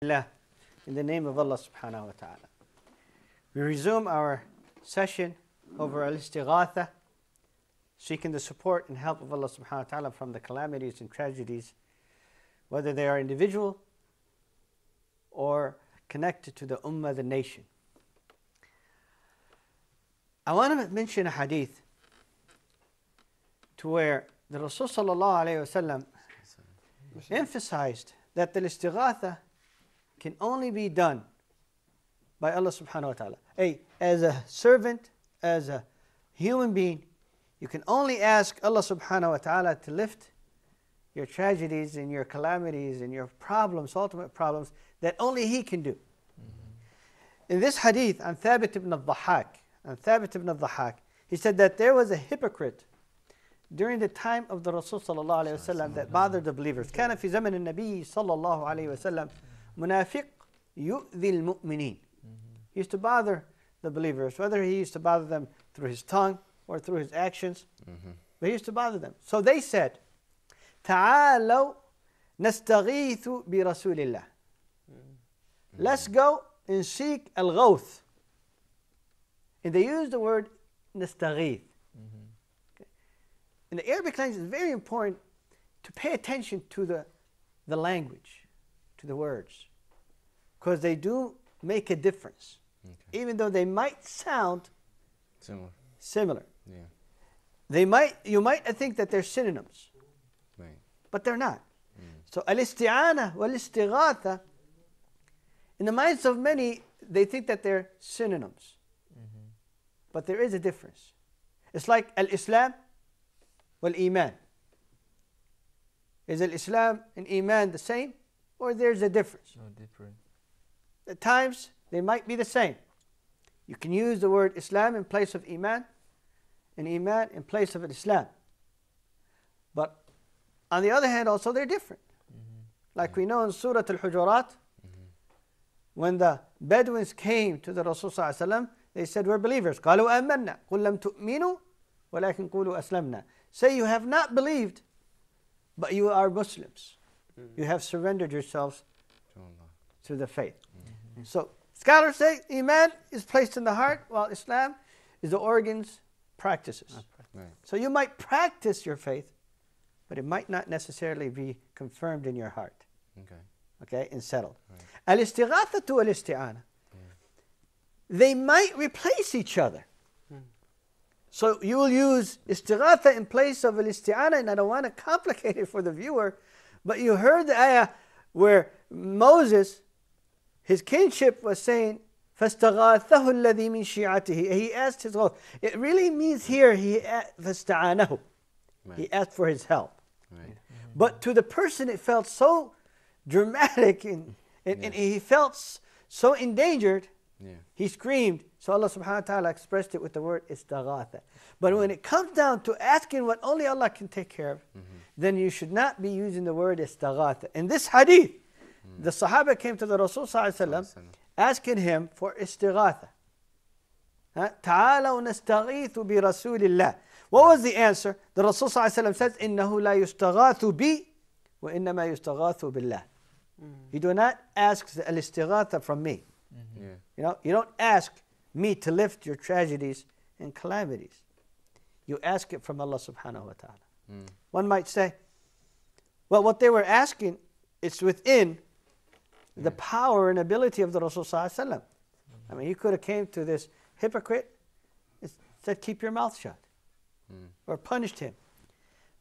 In the name of Allah subhanahu wa ta'ala. We resume our session over Al-Istigaatha, seeking the support and help of Allah subhanahu wa ta'ala from the calamities and tragedies, whether they are individual or connected to the ummah, the nation. I want to mention a hadith to where the Rasul sallallahu alayhi wa sallam emphasized that the Istigaatha can only be done by Allah subhanahu wa ta'ala. As a servant, as a human being, you can only ask Allah subhanahu wa ta'ala to lift your tragedies and your calamities and your problems, ultimate problems, that only He can do. In this hadith, on Thabit ibn al-Dhahhak, he said that there was a hypocrite during the time of the Rasul sallallahu alayhi wa sallam that bothered the believers. كان في زمن النبي صلى الله عليه وسلم منافق يؤذي المؤمنين. He used to bother the believers, whether he used to bother them through his tongue or through his actions, but he used to bother them. So they said, تعالوا نستغيث برسول الله. Let's go and seek al-ghawth. And they use the word nastaghith. In the Arabic language, it's very important to pay attention to the language, to the words, because they do make a difference, even though they might sound similar. Yeah. You might think that they're synonyms, right, but they're not. So al-isti'ana wal-istighatha, in the minds of many, they think that they're synonyms, but there is a difference. It's like al-Islam wal-Iman. Is al-Islam and Iman the same, or there's a difference? No, different. At times, they might be the same. You can use the word Islam in place of Iman, and Iman in place of Islam. But on the other hand, also they're different. Like we know in Surah Al-Hujurat, when the Bedouins came to the Rasul sallallahu alaihi wasallam, they said, we're believers. قالوا آمنا قل لم تؤمنوا ولكن قولوا أسلمنا. Say you have not believed, but you are Muslims. You have surrendered yourselves to the faith. So scholars say Iman is placed in the heart, while Islam is the organs, practices. Right. So you might practice your faith, but it might not necessarily be confirmed in your heart. Okay, and settled. Right. Al-istighatha to al-isti'ana. They might replace each other. So you will use istighatha in place of al-isti'ana, and I don't want to complicate it for the viewer, but you heard the ayah where Moses, his kinship was saying, فَاسْتَغَاثَهُ الَّذِي مِنْ شِيعَتِهِ. He asked his help. It really means here, فَاسْتَعَانَهُ. He asked for his help. Right. But to the person it felt so dramatic, and he felt so endangered, he screamed. So Allah subhanahu wa ta'ala expressed it with the word istighatha. But when it comes down to asking what only Allah can take care of, then you should not be using the word istighatha. In this hadith, the Sahaba came to the Rasul sallallahu alaihi wasallam asking him for istighatha. تعالوا نستغيث برسول الله. What was the answer? The Rasul sallallahu alaihi wasallam says, إنه لا يستغاث بي وإنما يستغاث بالله. You do not ask the istighatha from me. You don't ask me to lift your tragedies and calamities. You ask it from Allah subhanahu wa ta'ala. One might say, well, what they were asking, it's within the power and ability of the Rasul sallallahu alaihi wasallam. I mean, he could have came to this hypocrite and said, keep your mouth shut, or punished him.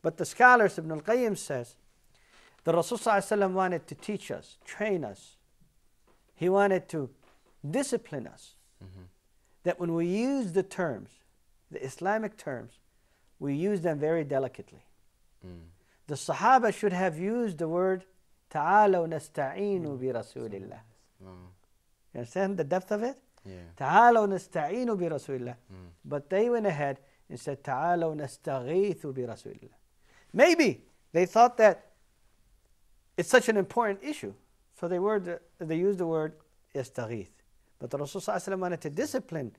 But the scholars, Ibn al-Qayyim says, the Rasul sallallahu alaihi wasallam wanted to teach us, train us. He wanted to discipline us, that when we use the terms, the Islamic terms, we use them very delicately. The Sahaba should have used the word تعالوا نستعين برسول الله. You understand the depth of it? تعالوا نستعين برسول الله. But they went ahead and said تعالوا نستغيث برسول الله. Maybe they thought that it's such an important issue, so they used the word yastaghith. But the Rasul sallallahu alaihi wasallam wanted to discipline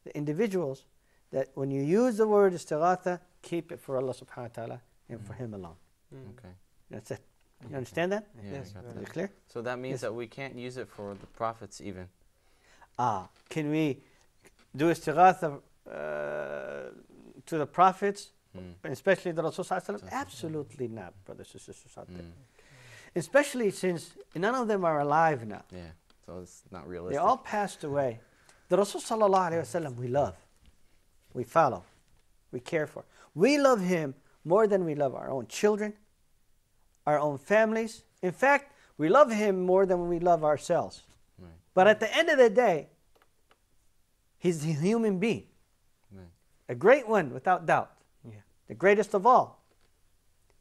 the individuals that when you use the word istighatha, keep it for Allah subhanahu wa ta'ala and for Him alone. Okay. That's it. You understand that? Yeah, Yes, I got Is that. it clear? So that means Yes. that we can't use it for the prophets even. Can we do istighatha to the prophets, especially the Rasul Sallallahu Alaihi Wasallam? Absolutely not, brothers and sisters out there. Especially since none of them are alive now. Yeah, so it's not They realistic. all passed away. The Rasul Sallallahu Alaihi Wasallam we love, we follow, we care for. We love him more than we love our own children, our own families. In fact, we love him more than we love ourselves. Right. But at the end of the day, he's a human being. Right. A great one, without doubt. Yeah. The greatest of all.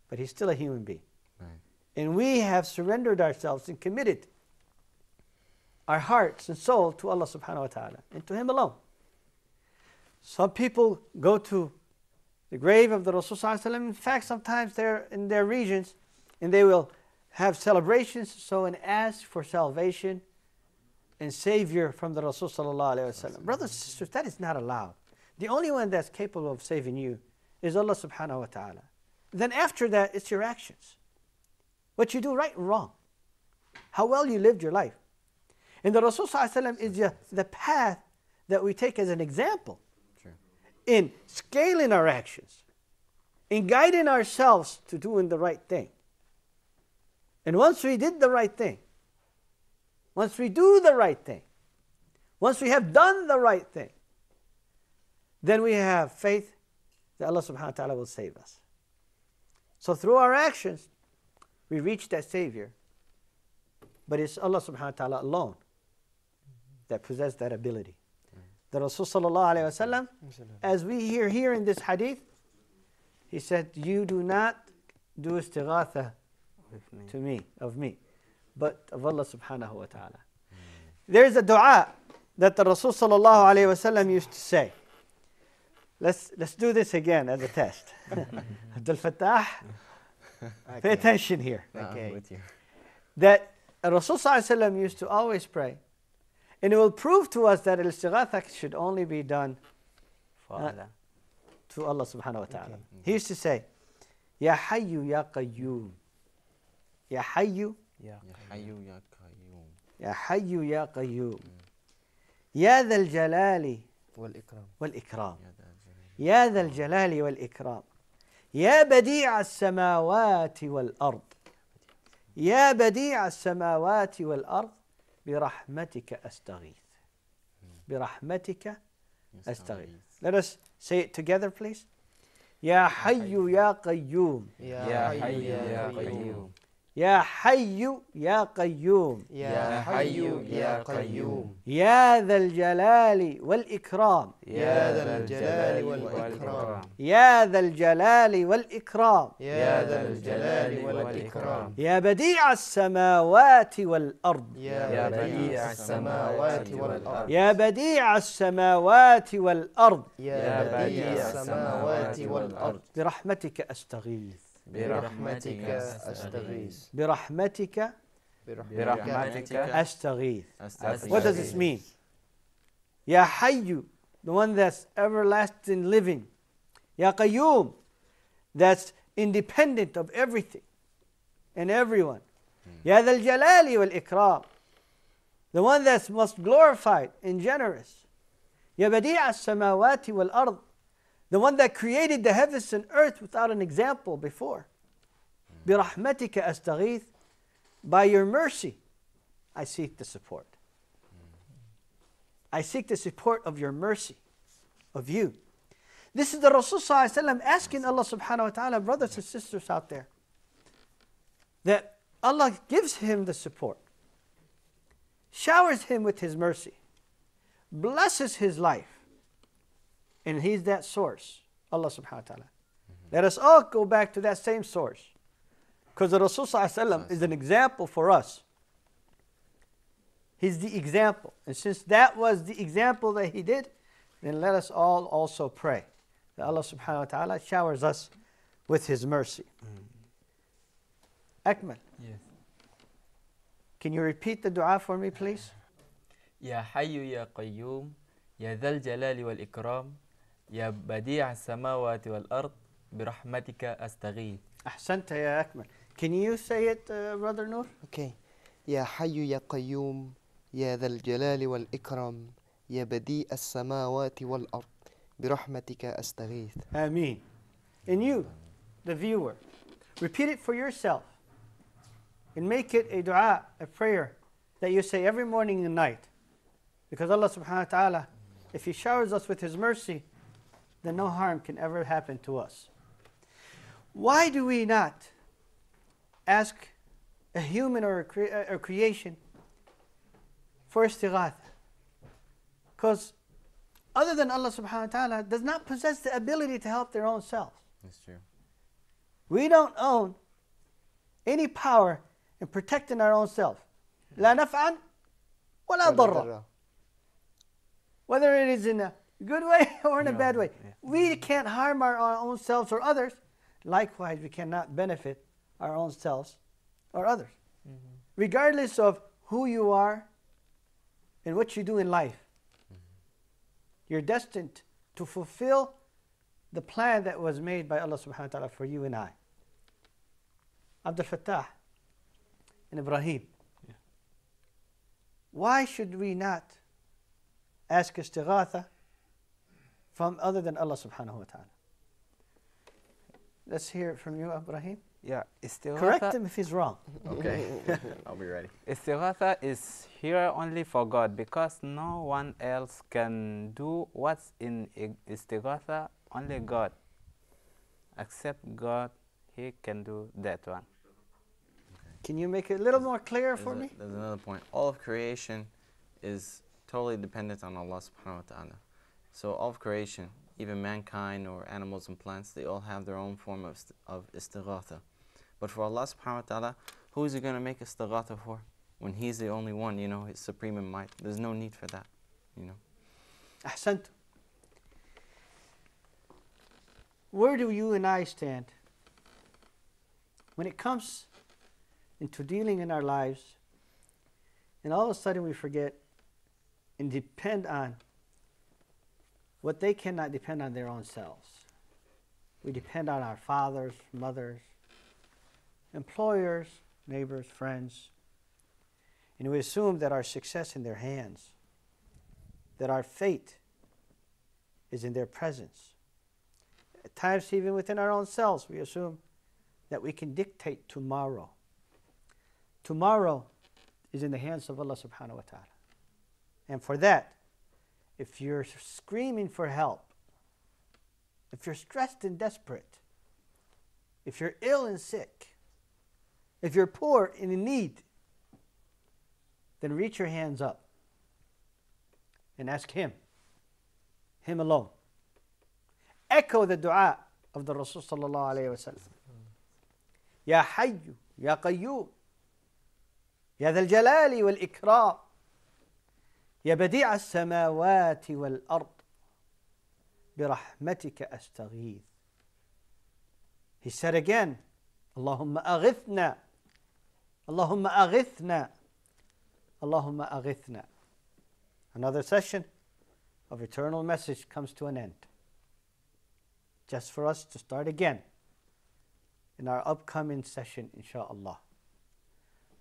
But he's still a human being. Right. And we have surrendered ourselves and committed our hearts and soul to Allah subhanahu wa ta'ala and to him alone. Some people go to the grave of the Rasul sallallahu alaihi wasallam. In fact, sometimes they're in their regions and they will have celebrations so and ask for salvation and savior from the Rasul sallallahu alaihi wasallam. Brothers and sisters, that is not allowed. The only one that's capable of saving you is Allah subhanahu wa ta'ala. Then after that, it's your actions. What you do right and wrong. How well you lived your life. And the Rasul sallallahu alaihi wasallam is the path that we take as an example in scaling our actions, in guiding ourselves to doing the right thing. And once we did the right thing, once we do the right thing, once we have done the right thing, then we have faith that Allah subhanahu wa ta'ala will save us. So through our actions, we reach that Savior. But it's Allah subhanahu wa ta'ala alone that possesses that ability. The Rasul sallallahu alayhi wa sallam, as we hear here in this hadith, he said, you do not do istighatha to me, of me, but of Allah subhanahu wa ta'ala. There's a dua that the Rasul sallallahu alayhi wa sallam used to say. Let's do this again as a test. Abdul Fattah, pay attention here. Okay. With you. That Rasul sallallahu alayhi wa sallam used to always pray. And it will prove to us that al-istighatha should only be done to Allah subhanahu wa ta'ala. He used to say, Ya Hayyu Ya Qayyum. Ya Hayyu Ya Hayyu Ya Qayyum. Ya Hayyu Ya Qayyum. Ya Dhal Jalali wal Ikram. Ya Dhal Jalali wal Ikram. Ya Badi'a as-samawati wal ard. Ya Badi'a as-samawati wal ard. برحمتك أستغيث. برحمتك أستغيث. Let us say it together, please. يا حي يا قيوم. يا حي يا قيوم. يا حي يا قيوم. يا حي يا قيوم. يا ذا الجلال والإكرام. يا ذا الجلال والإكرام. يا ذا الجلال والإكرام. يا ذا الجلال والإكرام. يا بديع السماوات والأرض. يا بديع السماوات والأرض. يا بديع السماوات والأرض. يا بديع السماوات والأرض. برحمتك أستغيث. برحمتك أستغيث. برحمتك أستغيث. What does this mean? Ya Hayyu, the one that's everlasting living. Ya Qayyum, that's independent of everything and everyone. Ya Dhal Jalali wal Ikram, the one that's most glorified and generous. Ya Badi'a as-samawati wal ard, the one that created the heavens and earth without an example before. برحمتك أستغيث, by your mercy, I seek the support. I seek the support of your mercy, of you. This is the Rasul sallallahu alaihi wasallam asking Allah subhanahu wa ta'ala, brothers and sisters out there, that Allah gives him the support, showers him with his mercy, blesses his life, and he's that source, Allah subhanahu wa ta'ala. Let us all go back to that same source, because the Rasul sallallahu alaihi wasallam is an example for us. He's the example. And since that was the example that he did, then let us all also pray that Allah subhanahu wa ta'ala showers us with his mercy. Akmal. Yes. Can you repeat the dua for me, please? يا حي يا قيوم يا ذا الجلال والإكرام يا بديع السماوات والأرض برحمتك أستغيث. أحسنت يا أكمل. Can you say it, Brother Noor? Okay. يا حي يا قيوم يا ذا الجلال والإكرام يا بديع السماوات والأرض برحمتك أستغيث. Ameen. And you, the viewer, repeat it for yourself and make it a dua, a prayer that you say every morning and night. Because Allah subhanahu wa ta'ala, if He showers us with His mercy, then no harm can ever happen to us. Why do we not ask a human or a creation for Istigaatha? Because other than Allah subhanahu wa ta'ala does not possess the ability to help their own selves. That's true. We don't own any power in protecting our own self. لا نفعا ولا ضرا. Whether it is in a good way or in a bad way. We can't harm our own selves or others. Likewise, we cannot benefit our own selves or others. Regardless of who you are and what you do in life. You're destined to fulfill the plan that was made by Allah subhanahu wa ta'ala for you and I. Abdul Fattah and Ibrahim. Why should we not ask Istigaatha from other than Allah subhanahu wa ta'ala? Let's hear it from you, Ibrahim. Yeah, Correct him if he's wrong. Okay. I'll be ready. Istigaatha is here only for God because no one else can do what's in Istigaatha, only God. Except God, He can do that one. Can you make it a little more clear for me? There's another point. All of creation is totally dependent on Allah subhanahu wa ta'ala. So all of creation, even mankind or animals and plants, they all have their own form of Istigaatha. But for Allah subhanahu wa ta'ala, who is He going to make Istigaatha for? When He's the only one, you know, His supreme in might. There's no need for that, you know. Ahsant. Where do you and I stand when it comes into dealing in our lives and all of a sudden we forget and depend on what they cannot depend on their own selves? We depend on our fathers, mothers, employers, neighbors, friends, and we assume that our success in their hands, that our fate is in their presence. At times, even within our own selves, we assume that we can dictate tomorrow. Tomorrow is in the hands of Allah subhanahu wa ta'ala. And for that, if you're screaming for help, if you're stressed and desperate, if you're ill and sick, if you're poor and in need, then reach your hands up and ask Him alone. Echo the dua of the Rasul sallallahu alayhi wa sallam. Ya Hayyu, Ya Qayyum, Ya Dhal Jalali wal Ikram, Ya Badi'a as-samawati wal ard, برحمتك أستغيث. He said again, Allahumma aghithna, Allahumma aghithna, Allahumma aghithna. Another session of eternal message comes to an end. Just for us to start again in our upcoming session, inshaAllah.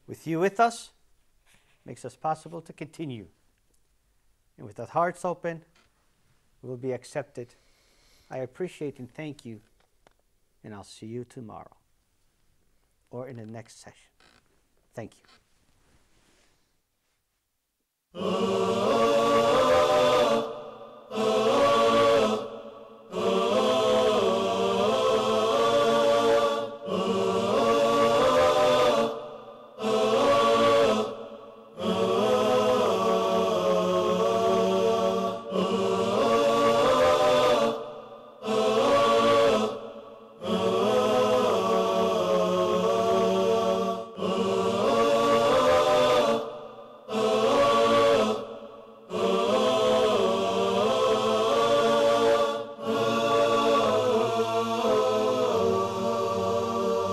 With you with us, makes us possible to continue. And with our hearts open, we will be accepted. I appreciate and thank you, and I'll see you tomorrow or in the next session. Thank you.